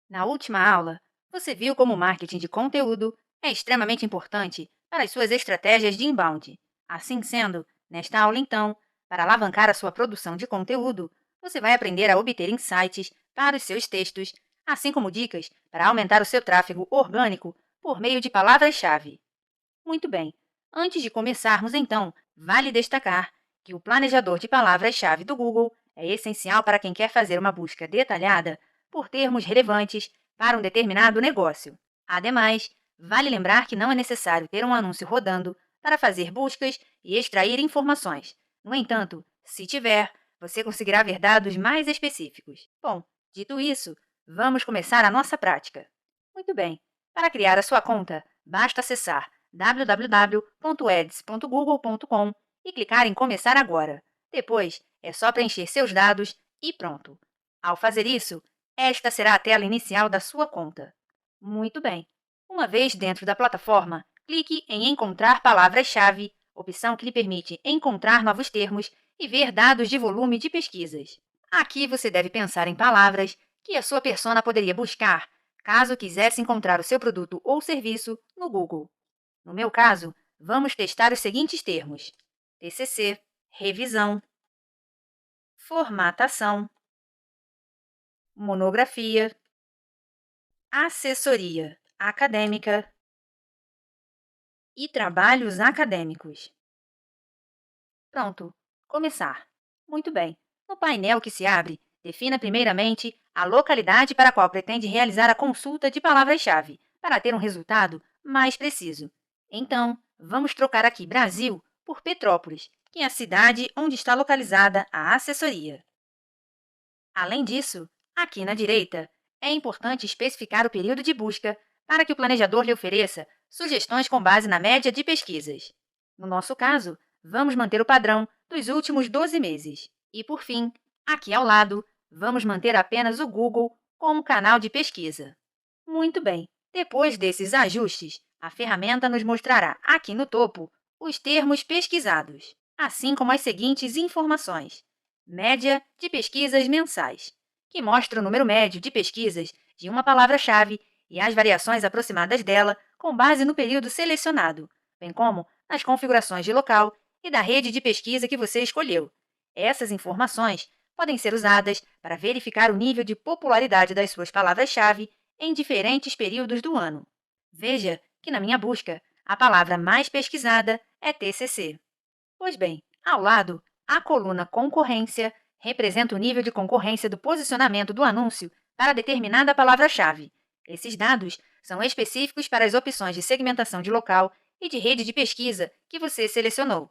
Na última aula, você viu como o marketing de conteúdo é extremamente importante para as suas estratégias de inbound. Assim sendo, nesta aula, então, para alavancar a sua produção de conteúdo, você vai aprender a obter insights para os seus textos, assim como dicas para aumentar o seu tráfego orgânico por meio de palavras-chave. Muito bem. Antes de começarmos, então, vale destacar que o planejador de palavras-chave do Google é essencial para quem quer fazer uma busca detalhada por termos relevantes para um determinado negócio. Ademais, vale lembrar que não é necessário ter um anúncio rodando para fazer buscas e extrair informações. No entanto, se tiver, você conseguirá ver dados mais específicos. Bom, dito isso, vamos começar a nossa prática. Muito bem. Para criar a sua conta, basta acessar www.eds.google.com e clicar em Começar agora. Depois, é só preencher seus dados e pronto. Ao fazer isso, esta será a tela inicial da sua conta. Muito bem. Uma vez dentro da plataforma, clique em Encontrar palavras-chave, opção que lhe permite encontrar novos termos e ver dados de volume de pesquisas. Aqui você deve pensar em palavras que a sua persona poderia buscar caso quisesse encontrar o seu produto ou serviço no Google. No meu caso, vamos testar os seguintes termos: TCC, revisão, formatação, monografia, assessoria acadêmica e trabalhos acadêmicos. Pronto, começar. Muito bem. No painel que se abre, defina primeiramente a localidade para a qual pretende realizar a consulta de palavras-chave, para ter um resultado mais preciso. Então, vamos trocar aqui Brasil por Petrópolis, que é a cidade onde está localizada a assessoria. Além disso, aqui na direita, é importante especificar o período de busca para que o planejador lhe ofereça sugestões com base na média de pesquisas. No nosso caso, vamos manter o padrão dos últimos 12 meses. E, por fim, aqui ao lado, vamos manter apenas o Google como canal de pesquisa. Muito bem. Depois desses ajustes, a ferramenta nos mostrará aqui no topo os termos pesquisados, assim como as seguintes informações: média de pesquisas mensais, que mostra o número médio de pesquisas de uma palavra-chave e as variações aproximadas dela com base no período selecionado, bem como nas configurações de local e da rede de pesquisa que você escolheu. Essas informações podem ser usadas para verificar o nível de popularidade das suas palavras-chave em diferentes períodos do ano. Veja que na minha busca, a palavra mais pesquisada é TCC. Pois bem, ao lado, a coluna Concorrência representa o nível de concorrência do posicionamento do anúncio para determinada palavra-chave. Esses dados são específicos para as opções de segmentação de local e de rede de pesquisa que você selecionou.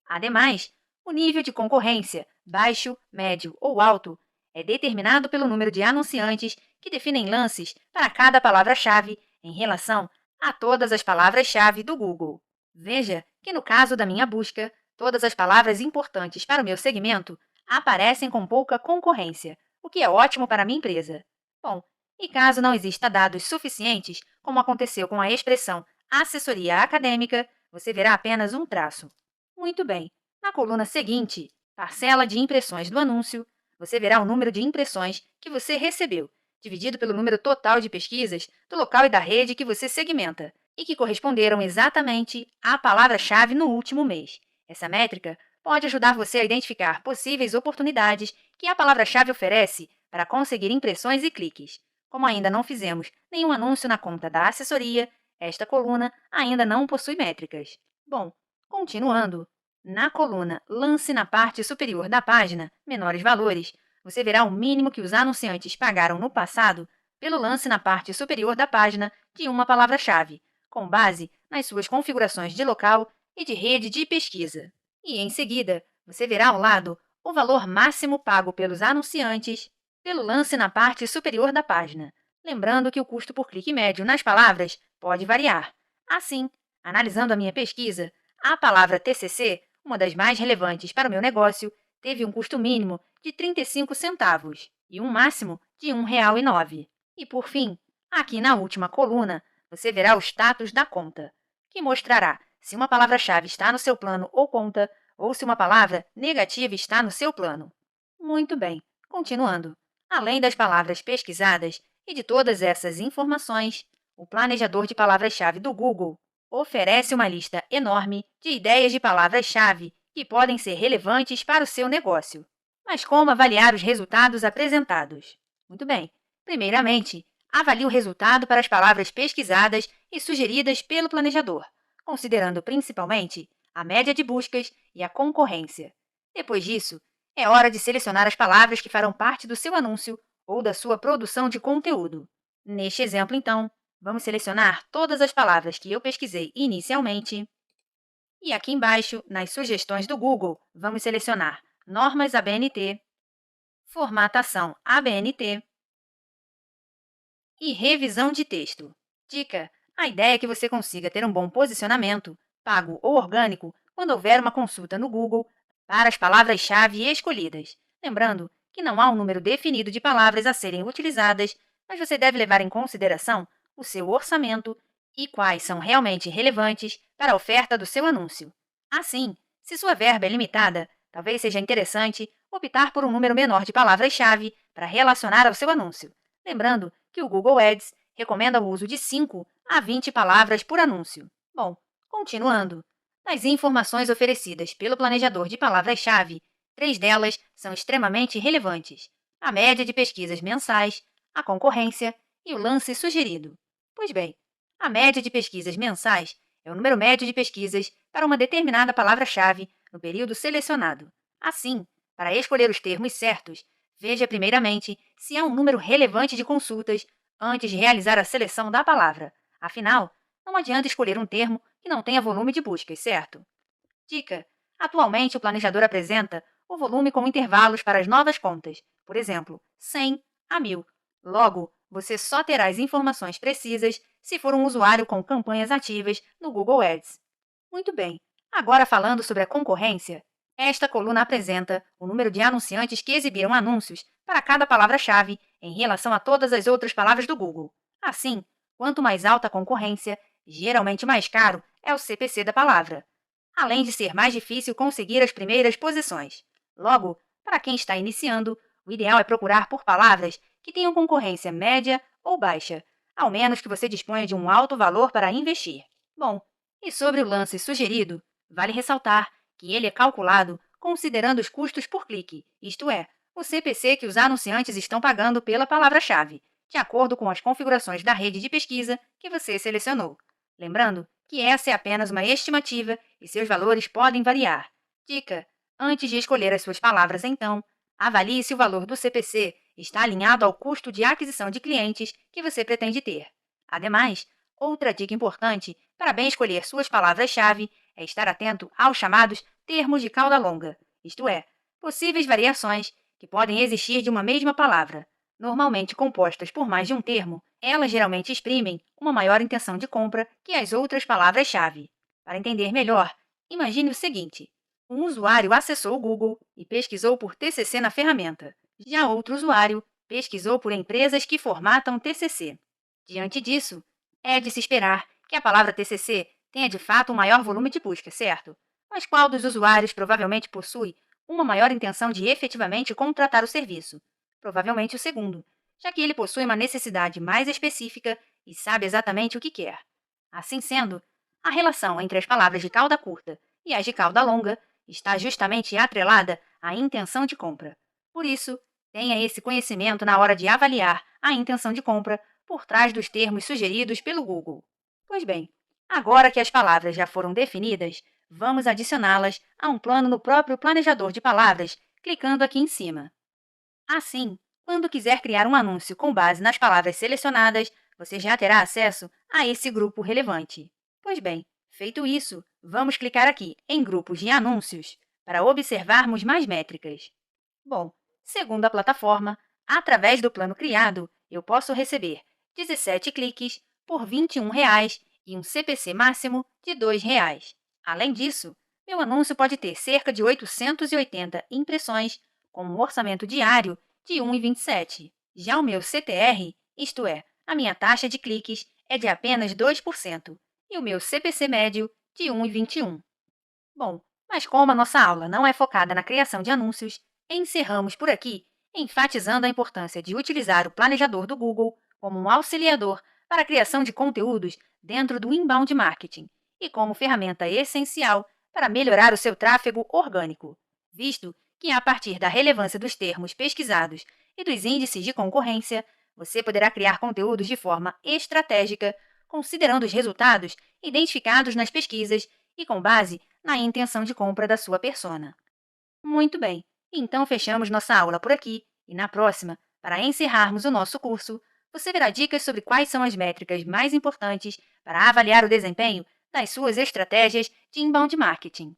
Ademais, o nível de concorrência, baixo, médio ou alto, é determinado pelo número de anunciantes que definem lances para cada palavra-chave em relação a todas as palavras-chave do Google. Veja que no caso da minha busca, todas as palavras importantes para o meu segmento aparecem com pouca concorrência, o que é ótimo para a minha empresa. Bom, e caso não exista dados suficientes, como aconteceu com a expressão assessoria acadêmica, você verá apenas um traço. Muito bem. Na coluna seguinte, parcela de impressões do anúncio, você verá o número de impressões que você recebeu, dividido pelo número total de pesquisas do local e da rede que você segmenta, e que corresponderam exatamente à palavra-chave no último mês. Essa métrica pode ajudar você a identificar possíveis oportunidades que a palavra-chave oferece para conseguir impressões e cliques. Como ainda não fizemos nenhum anúncio na conta da assessoria, esta coluna ainda não possui métricas. Bom, continuando, na coluna Lance na parte superior da página, menores valores, você verá o mínimo que os anunciantes pagaram no passado pelo lance na parte superior da página de uma palavra-chave, com base nas suas configurações de local e de rede de pesquisa. E, em seguida, você verá ao lado o valor máximo pago pelos anunciantes pelo lance na parte superior da página, lembrando que o custo por clique médio nas palavras pode variar. Assim, analisando a minha pesquisa, a palavra TCC, uma das mais relevantes para o meu negócio, teve um custo mínimo de 35 centavos e um máximo de R$ 1,09. E, por fim, aqui na última coluna, você verá o status da conta, que mostrará se uma palavra-chave está no seu plano ou conta, ou se uma palavra negativa está no seu plano. Muito bem, continuando. Além das palavras pesquisadas, E de todas essas informações, o planejador de palavras-chave do Google oferece uma lista enorme de ideias de palavras-chave que podem ser relevantes para o seu negócio. Mas como avaliar os resultados apresentados? Muito bem. Primeiramente, avalie o resultado para as palavras pesquisadas e sugeridas pelo planejador, considerando principalmente a média de buscas e a concorrência. Depois disso, é hora de selecionar as palavras que farão parte do seu anúncio ou da sua produção de conteúdo. Neste exemplo, então, vamos selecionar todas as palavras que eu pesquisei inicialmente. E aqui embaixo, nas sugestões do Google, vamos selecionar normas ABNT, formatação ABNT e revisão de texto. Dica: a ideia é que você consiga ter um bom posicionamento, pago ou orgânico, quando houver uma consulta no Google para as palavras-chave escolhidas. Lembrando que não há um número definido de palavras a serem utilizadas, mas você deve levar em consideração o seu orçamento e quais são realmente relevantes para a oferta do seu anúncio. Assim, se sua verba é limitada, talvez seja interessante optar por um número menor de palavras-chave para relacionar ao seu anúncio. Lembrando que o Google Ads recomenda o uso de 5 a 20 palavras por anúncio. Bom, continuando. Das informações oferecidas pelo planejador de palavras-chave, 3 delas são extremamente relevantes: a média de pesquisas mensais, a concorrência e o lance sugerido. Pois bem, a média de pesquisas mensais é o número médio de pesquisas para uma determinada palavra-chave no período selecionado. Assim, para escolher os termos certos, veja primeiramente se há um número relevante de consultas antes de realizar a seleção da palavra. Afinal, não adianta escolher um termo que não tenha volume de buscas, certo? Dica: atualmente o planejador apresenta o volume com intervalos para as novas contas, por exemplo, 100 a 1000. Logo, você só terá as informações precisas se for um usuário com campanhas ativas no Google Ads. Muito bem, agora falando sobre a concorrência, esta coluna apresenta o número de anunciantes que exibiram anúncios para cada palavra-chave em relação a todas as outras palavras do Google. Assim, quanto mais alta a concorrência, geralmente mais caro é o CPC da palavra, além de ser mais difícil conseguir as primeiras posições. Logo, para quem está iniciando, o ideal é procurar por palavras que tenham concorrência média ou baixa, ao menos que você disponha de um alto valor para investir. Bom, e sobre o lance sugerido, vale ressaltar que ele é calculado considerando os custos por clique, isto é, o CPC que os anunciantes estão pagando pela palavra-chave, de acordo com as configurações da rede de pesquisa que você selecionou. Lembrando que essa é apenas uma estimativa e seus valores podem variar. Dica: antes de escolher as suas palavras, então, avalie se o valor do CPC está alinhado ao custo de aquisição de clientes que você pretende ter. Ademais, outra dica importante para bem escolher suas palavras-chave é estar atento aos chamados termos de cauda longa, isto é, possíveis variações que podem existir de uma mesma palavra. Normalmente compostas por mais de um termo, elas geralmente exprimem uma maior intenção de compra que as outras palavras-chave. Para entender melhor, imagine o seguinte: um usuário acessou o Google e pesquisou por TCC na ferramenta. Já outro usuário pesquisou por empresas que formatam TCC. Diante disso, é de se esperar que a palavra TCC tenha de fato um maior volume de busca, certo? Mas qual dos usuários provavelmente possui uma maior intenção de efetivamente contratar o serviço? Provavelmente o segundo, já que ele possui uma necessidade mais específica e sabe exatamente o que quer. Assim sendo, a relação entre as palavras de cauda curta e as de cauda longa está justamente atrelada à intenção de compra. Por isso, tenha esse conhecimento na hora de avaliar a intenção de compra por trás dos termos sugeridos pelo Google. Pois bem, agora que as palavras já foram definidas, vamos adicioná-las a um plano no próprio planejador de palavras, clicando aqui em cima. Assim, quando quiser criar um anúncio com base nas palavras selecionadas, você já terá acesso a esse grupo relevante. Pois bem, feito isso, vamos clicar aqui em Grupos de Anúncios para observarmos mais métricas. Bom, segundo a plataforma, através do plano criado, eu posso receber 17 cliques por R$ 21,00 e um CPC máximo de R$ 2,00. Além disso, meu anúncio pode ter cerca de 880 impressões com um orçamento diário de 1,27. Já o meu CTR, isto é, a minha taxa de cliques, é de apenas 2% e o meu CPC médio de 1,21. Bom, mas como a nossa aula não é focada na criação de anúncios, encerramos por aqui, enfatizando a importância de utilizar o planejador do Google como um auxiliador para a criação de conteúdos dentro do inbound marketing e como ferramenta essencial para melhorar o seu tráfego orgânico, visto que, a partir da relevância dos termos pesquisados e dos índices de concorrência, você poderá criar conteúdos de forma estratégica, considerando os resultados identificados nas pesquisas e com base na intenção de compra da sua persona. Muito bem, então fechamos nossa aula por aqui e na próxima, para encerrarmos o nosso curso, você verá dicas sobre quais são as métricas mais importantes para avaliar o desempenho das suas estratégias de inbound marketing.